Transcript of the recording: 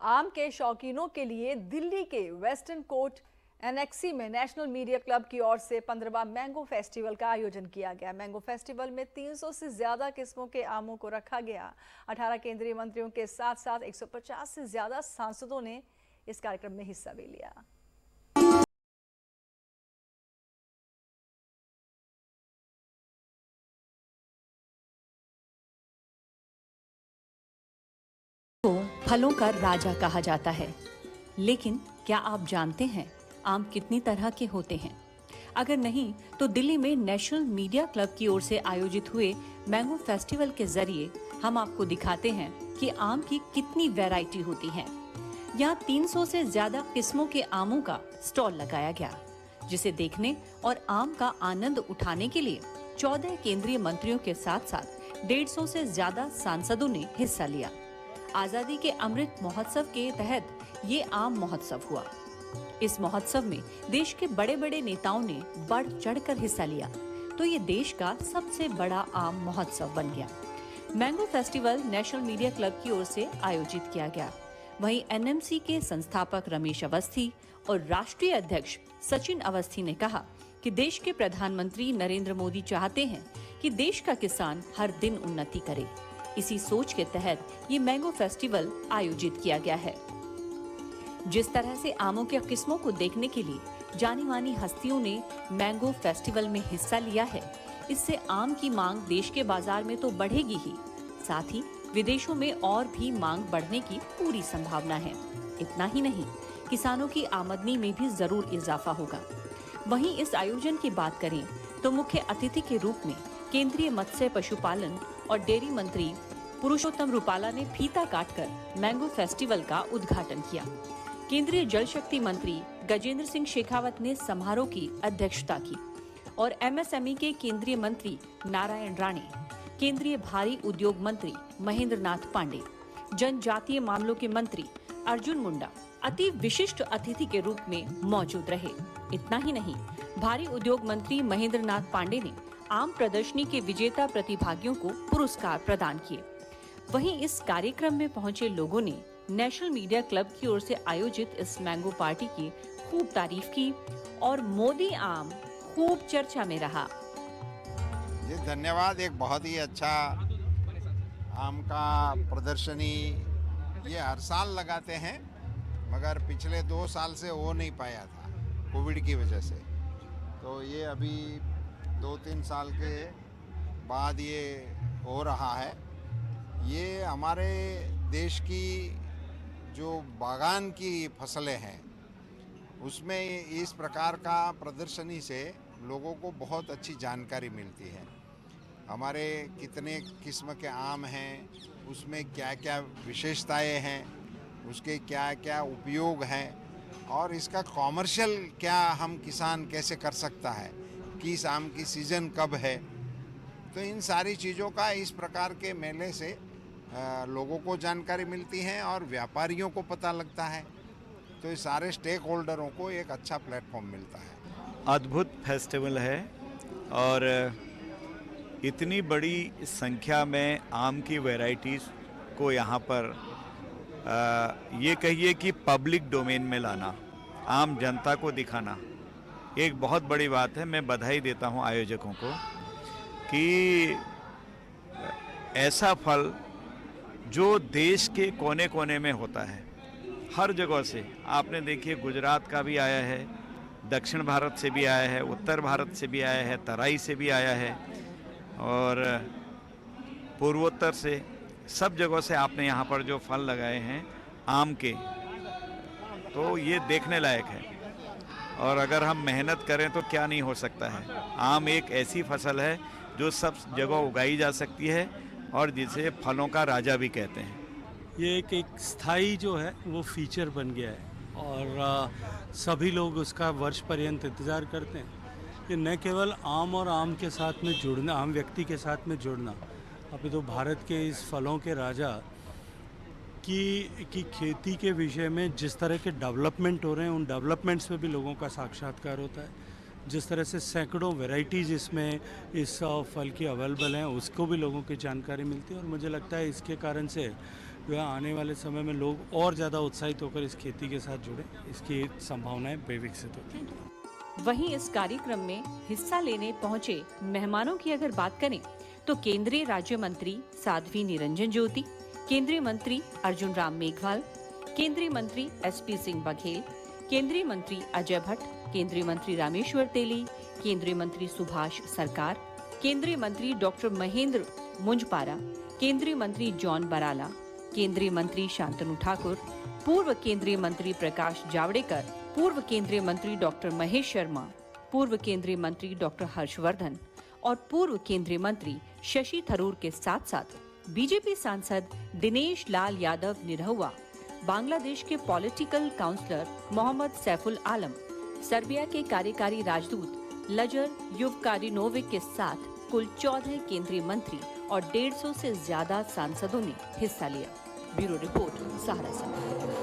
आम के शौकीनों के लिए दिल्ली के वेस्टर्न कोर्ट एनेक्सी में नेशनल मीडिया क्लब की ओर से 15वां मैंगो फेस्टिवल का आयोजन किया गया। मैंगो फेस्टिवल में 300 से ज्यादा किस्मों के आमों को रखा गया। 18 केंद्रीय मंत्रियों के साथ साथ 150 से ज्यादा सांसदों ने इस कार्यक्रम में हिस्सा भी लिया। को फलों का राजा कहा जाता है, लेकिन क्या आप जानते हैं आम कितनी तरह के होते हैं? अगर नहीं तो दिल्ली में नेशनल मीडिया क्लब की ओर से आयोजित हुए मैंगो फेस्टिवल के जरिए हम आपको दिखाते हैं कि आम की कितनी वैरायटी होती है। यहाँ 300 से ज्यादा किस्मों के आमों का स्टॉल लगाया गया, जिसे देखने और आम का आनंद उठाने के लिए 14 केंद्रीय मंत्रियों के साथ साथ 150 से ज्यादा सांसदों ने हिस्सा लिया। आजादी के अमृत महोत्सव के तहत ये आम महोत्सव हुआ। इस महोत्सव में देश के बड़े बड़े नेताओं ने बढ़ चढ़कर हिस्सा लिया, तो ये देश का सबसे बड़ा आम महोत्सव बन गया। Mango festival national media club की ओर से आयोजित किया गया। वहीं एनएमसी के संस्थापक रमेश अवस्थी और राष्ट्रीय अध्यक्ष सचिन अवस्थी ने कहा कि देश के प्रधानमंत्री नरेंद्र मोदी चाहते हैं कि देश का किसान हर दिन उन्नति करे। इसी सोच के तहत ये मैंगो फेस्टिवल आयोजित किया गया है। जिस तरह से आमों के किस्मों को देखने के लिए जानी मानी हस्तियों ने मैंगो फेस्टिवल में हिस्सा लिया है, इससे आम की मांग देश के बाजार में तो बढ़ेगी ही, साथ ही विदेशों में और भी मांग बढ़ने की पूरी संभावना है। इतना ही नहीं, किसानों की आमदनी में भी जरूर इजाफा होगा। वहीं इस आयोजन की बात करें तो मुख्य अतिथि के रूप में केंद्रीय मत्स्य पशुपालन और डेयरी मंत्री पुरुषोत्तम रूपाला ने फीता काटकर मैंगो फेस्टिवल का उद्घाटन किया। केंद्रीय जल शक्ति मंत्री गजेंद्र सिंह शेखावत ने समारोह की अध्यक्षता की और एमएसएमई के केंद्रीय मंत्री नारायण राणे, केंद्रीय भारी उद्योग मंत्री महेंद्र नाथ पांडे, जनजातीय मामलों के मंत्री अर्जुन मुंडा अति विशिष्ट अतिथि के रूप में मौजूद रहे। इतना ही नहीं, भारी उद्योग मंत्री महेंद्र नाथ पांडे ने आम प्रदर्शनी के विजेता प्रतिभागियों को पुरस्कार प्रदान किए। वहीं इस कार्यक्रम में पहुंचे लोगों ने नेशनल मीडिया क्लब की ओर से आयोजित इस मैंगो पार्टी की खूब तारीफ की और मोदी आम खूब चर्चा में रहा। जी धन्यवाद। एक बहुत ही अच्छा आम का प्रदर्शनी ये हर साल लगाते हैं, मगर पिछले 2 साल से हो नहीं पाया था कोविड की वजह से। तो ये अभी 2-3 साल के बाद ये हो रहा है। ये हमारे देश की जो बागान की फसलें हैं उसमें इस प्रकार का प्रदर्शनी से लोगों को बहुत अच्छी जानकारी मिलती है। हमारे कितने किस्म के आम हैं, उसमें क्या क्या विशेषताएं हैं, उसके क्या क्या उपयोग हैं और इसका कॉमर्शियल क्या हम किसान कैसे कर सकता है, किस आम की सीज़न कब है। तो इन सारी चीज़ों का इस प्रकार के मेले से लोगों को जानकारी मिलती है और व्यापारियों को पता लगता है। तो इस सारे स्टेक होल्डरों को एक अच्छा प्लेटफॉर्म मिलता है। अद्भुत फेस्टिवल है और इतनी बड़ी संख्या में आम की वैरायटीज़ को यहाँ पर ये कहिए कि पब्लिक डोमेन में लाना, आम जनता को दिखाना एक बहुत बड़ी बात है। मैं बधाई देता हूँ आयोजकों को कि ऐसा फल जो देश के कोने कोने में होता है, हर जगह से, आपने देखिए गुजरात का भी आया है, दक्षिण भारत से भी आया है, उत्तर भारत से भी आया है, तराई से भी आया है और पूर्वोत्तर से, सब जगह से आपने यहाँ पर जो फल लगाए हैं आम के, तो ये देखने लायक है। और अगर हम मेहनत करें तो क्या नहीं हो सकता है। आम एक ऐसी फसल है जो सब जगह उगाई जा सकती है और जिसे फलों का राजा भी कहते हैं। ये एक स्थायी जो है वो फीचर बन गया है और सभी लोग उसका वर्ष पर्यंत इंतज़ार करते हैं। ये न केवल आम और आम के साथ में जुड़ना, आम व्यक्ति के साथ में जुड़ना, अभी तो भारत के इस फलों के राजा की खेती के विषय में जिस तरह के डेवलपमेंट हो रहे हैं, उन डेवलपमेंट्स पे भी लोगों का साक्षात्कार होता है। जिस तरह से सैकड़ों वैरायटीज़ इसमें इस फल की अवेलेबल हैं, उसको भी लोगों की जानकारी मिलती है और मुझे लगता है इसके कारण से जो है आने वाले समय में लोग और ज़्यादा उत्साहित होकर इस खेती के साथ जुड़े, इसकी संभावनाएं बेविकसित होती हैं। वहीं इस कार्यक्रम में हिस्सा लेने पहुंचे मेहमानों की अगर बात करें तो केंद्रीय राज्य मंत्री साध्वी निरंजन ज्योति, केंद्रीय मंत्री अर्जुन राम मेघवाल, केंद्रीय मंत्री SP सिंह बघेल, केंद्रीय मंत्री अजय भट्ट, केंद्रीय मंत्री रामेश्वर तेली, केंद्रीय मंत्री सुभाष सरकार, केंद्रीय मंत्री डॉक्टर महेंद्र मुंजपारा, केंद्रीय मंत्री जॉन बराला, केंद्रीय मंत्री शांतनु ठाकुर, पूर्व केंद्रीय मंत्री प्रकाश जावड़ेकर, पूर्व केंद्रीय मंत्री डॉक्टर महेश शर्मा, पूर्व केंद्रीय मंत्री डॉक्टर हर्षवर्धन और पूर्व केंद्रीय मंत्री शशि थरूर के साथ साथ बीजेपी सांसद दिनेश लाल यादव निरहुआ, बांग्लादेश के पॉलिटिकल काउंसलर मोहम्मद सैफुल आलम, सर्बिया के कार्यकारी राजदूत लजर युवकारिनोविक के साथ कुल 14 केंद्रीय मंत्री और 150 से ज्यादा सांसदों ने हिस्सा लिया। ब्यूरो रिपोर्ट, सहारा समाचार।